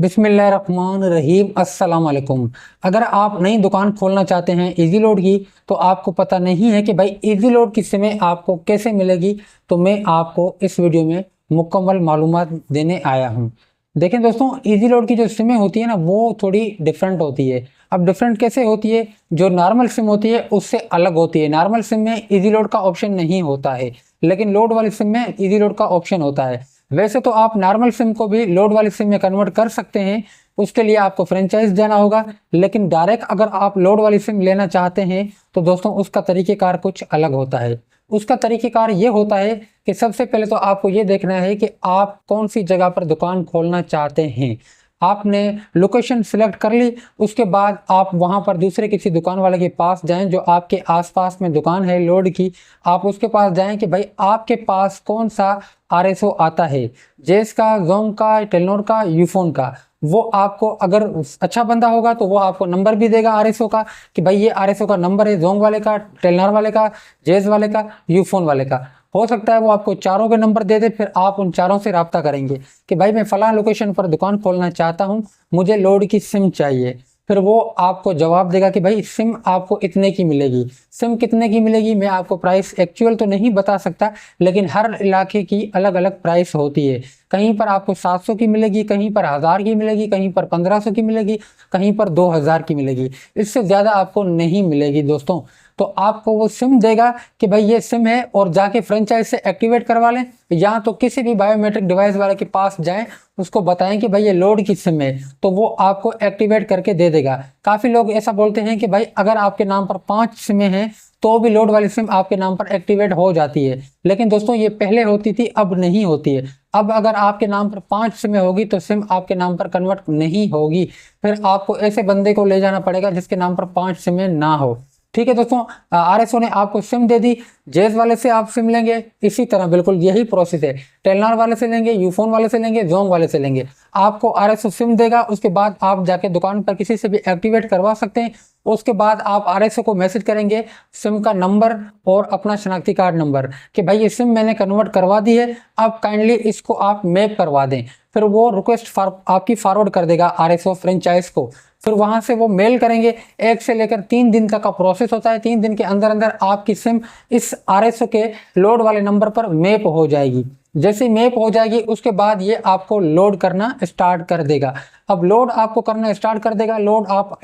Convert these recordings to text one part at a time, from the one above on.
बिस्मिल्लाहिर्रहमानिर्रहीम अस्सलाम वालेकुम। अगर आप नई दुकान खोलना चाहते हैं इजी लोड की, तो आपको पता नहीं है कि भाई इजी लोड की सिमें आपको कैसे मिलेगी, तो मैं आपको इस वीडियो में मुकम्मल मालूमात देने आया हूं। देखें दोस्तों, इजी लोड की जो सिमें होती है ना, वो थोड़ी डिफरेंट होती है। अब डिफरेंट कैसे होती है? जो नॉर्मल सिम होती है उससे अलग होती है। नॉर्मल सिम में इजी लोड का ऑप्शन नहीं होता है, लेकिन लोड वाली सिम में इजी लोड का ऑप्शन होता है। वैसे तो आप नॉर्मल सिम को भी लोड वाली सिम में कन्वर्ट कर सकते हैं, उसके लिए आपको फ्रेंचाइज जाना होगा। लेकिन डायरेक्ट अगर आप लोड वाली सिम लेना चाहते हैं तो दोस्तों उसका तरीक़ेकार कुछ अलग होता है। उसका तरीक़ेकार ये होता है कि सबसे पहले तो आपको ये देखना है कि आप कौन सी जगह पर दुकान खोलना चाहते हैं। आपने लोकेशन सिलेक्ट कर ली, उसके बाद आप वहां पर दूसरे किसी दुकान वाले के पास जाएं जो आपके आसपास में दुकान है लोड की। आप उसके पास जाएं कि भाई आपके पास कौन सा आरएसओ आता है, जेस का, जोंग का, टेलनोर का, यूफोन का। वो आपको अगर अच्छा बंदा होगा तो वो आपको नंबर भी देगा आरएसओ का कि भाई ये आरएसओ का नंबर है, जोंग वाले का, टेलनोर वाले का, जेस वाले का, यूफोन वाले का। हो सकता है वो आपको चारों के नंबर दे दे, फिर आप उन चारों से रब्ता करेंगे कि भाई मैं फलां लोकेशन पर दुकान खोलना चाहता हूँ, मुझे लोड की सिम चाहिए। फिर वो आपको जवाब देगा कि भाई सिम आपको इतने की मिलेगी। सिम कितने की मिलेगी मैं आपको प्राइस एक्चुअल तो नहीं बता सकता, लेकिन हर इलाके की अलग अलग प्राइस होती है। कहीं पर आपको 700 की मिलेगी, कहीं पर 1000 की मिलेगी, कहीं पर 1500 की मिलेगी, कहीं पर 2000 की मिलेगी। इससे ज़्यादा आपको नहीं मिलेगी दोस्तों। तो आपको वो सिम देगा कि भाई ये सिम है, और जाके फ्रेंचाइज से एक्टिवेट करवा लें, या तो किसी भी बायोमेट्रिक डिवाइस वाले के पास जाएं, उसको बताएं कि भाई ये लोड की सिम है, तो वो आपको एक्टिवेट करके दे देगा। काफ़ी लोग ऐसा बोलते हैं कि भाई अगर आपके नाम पर 5 सिमें हैं तो भी लोड वाली सिम आपके नाम पर एक्टिवेट हो जाती है। लेकिन दोस्तों ये पहले होती थी, अब नहीं होती है। अब अगर आपके नाम पर 5 सिमें होगी तो सिम आपके नाम पर कन्वर्ट नहीं होगी। फिर आपको ऐसे बंदे को ले जाना पड़ेगा जिसके नाम पर 5 सिमें ना हो। ठीक है दोस्तों, आरएसओ ने आपको सिम दे दी, जेज वाले से आप सिम लेंगे, इसी तरह बिल्कुल यही प्रोसेस है। टेलनार वाले से लेंगे, यूफोन वाले से लेंगे, जोंग वाले से लेंगे। आपको आरएसओ सिम देगा, उसके बाद आप जाके दुकान पर किसी से भी एक्टिवेट करवा सकते हैं। उसके बाद आप आरएसओ को मैसेज करेंगे सिम का नंबर और अपना शनाख्ती कार्ड नंबर कि भाई ये सिम मैंने कन्वर्ट करवा दी है, अब काइंडली इसको आप मैप करवा दें। फिर वो रिक्वेस्ट आपकी फॉरवर्ड कर देगा आरएसओ फ्रेंचाइज को। फिर वहां से वो मेल करेंगे। 1 से लेकर 3 दिन तक का प्रोसेस होता है। 3 दिन के अंदर अंदर आपकी सिम इस आरएसओ के लोड वाले नंबर पर मैप हो जाएगी। जैसे मैप हो जाएगी उसके बाद ये आपको लोड करना स्टार्ट कर देगा। अब लोड आपको करना स्टार्ट कर देगा। लोड आप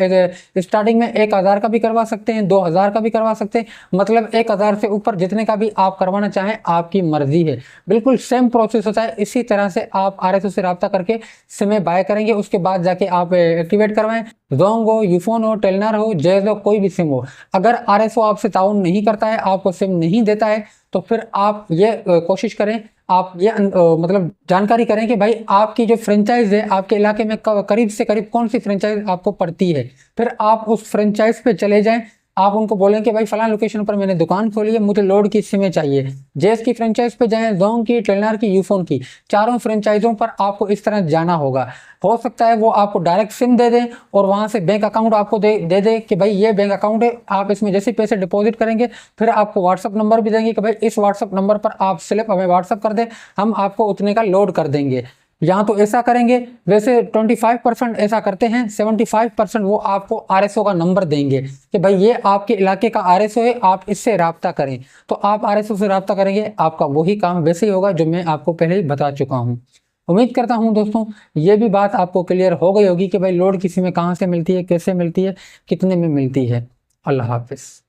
स्टार्टिंग में 1000 का भी करवा सकते हैं, 2000 का भी करवा सकते हैं, मतलब 1000 से ऊपर जितने का भी आप करवाना चाहें आपकी मर्जी है। बिल्कुल सेम प्रोसेस होता है। इसी तरह से आप आरएसओ से रब्ता करके सिमें बाय करेंगे, उसके बाद जाके आप एक्टिवेट करवाएं। जोंग हो, यूफोन हो, टेलनर हो, जेज हो, कोई भी सिम हो। अगर आरएसओ आपसे ताउन नहीं करता है, आपको सिम नहीं देता है, तो फिर आप ये कोशिश करें, आप ये मतलब जानकारी करें कि भाई आपकी जो फ्रेंचाइज है आपके इलाके में करीब से करीब कौन सी फ्रेंचाइज आपको पड़ती है। फिर आप उस फ्रेंचाइज पे चले जाएं। आप उनको बोलें कि भाई फलां लोकेशन पर मैंने दुकान खोली है, मुझे लोड की सिमें चाहिए। जेस की फ्रेंचाइज पे जाएं, जोंग की, टेलनर की, यूफोन की, चारों फ्रेंचाइजों पर आपको इस तरह जाना होगा। हो सकता है वो आपको डायरेक्ट सिम दे दें और वहां से बैंक अकाउंट आपको दे दे कि भाई ये बैंक अकाउंट है, आप इसमें जैसे पैसे डिपॉजिट करेंगे फिर आपको व्हाट्सअप नंबर भी देंगे कि भाई इस व्हाट्सअप नंबर पर आप स्लिप हमें व्हाट्सअप कर दें, हम आपको उतने का लोड कर देंगे। यहाँ तो ऐसा करेंगे। वैसे 25% ऐसा करते हैं, 75% वो आपको आरएसओ का नंबर देंगे कि भाई ये आपके इलाके का आरएसओ है, आप इससे रब्ता करें। तो आप आरएसओ से रब्ता करेंगे, आपका वही काम वैसे ही होगा जो मैं आपको पहले ही बता चुका हूँ। उम्मीद करता हूँ दोस्तों ये भी बात आपको क्लियर हो गई होगी कि भाई लोड की सिमें कहाँ से मिलती है, कैसे मिलती है, कितने में मिलती है। अल्लाह हाफिज़।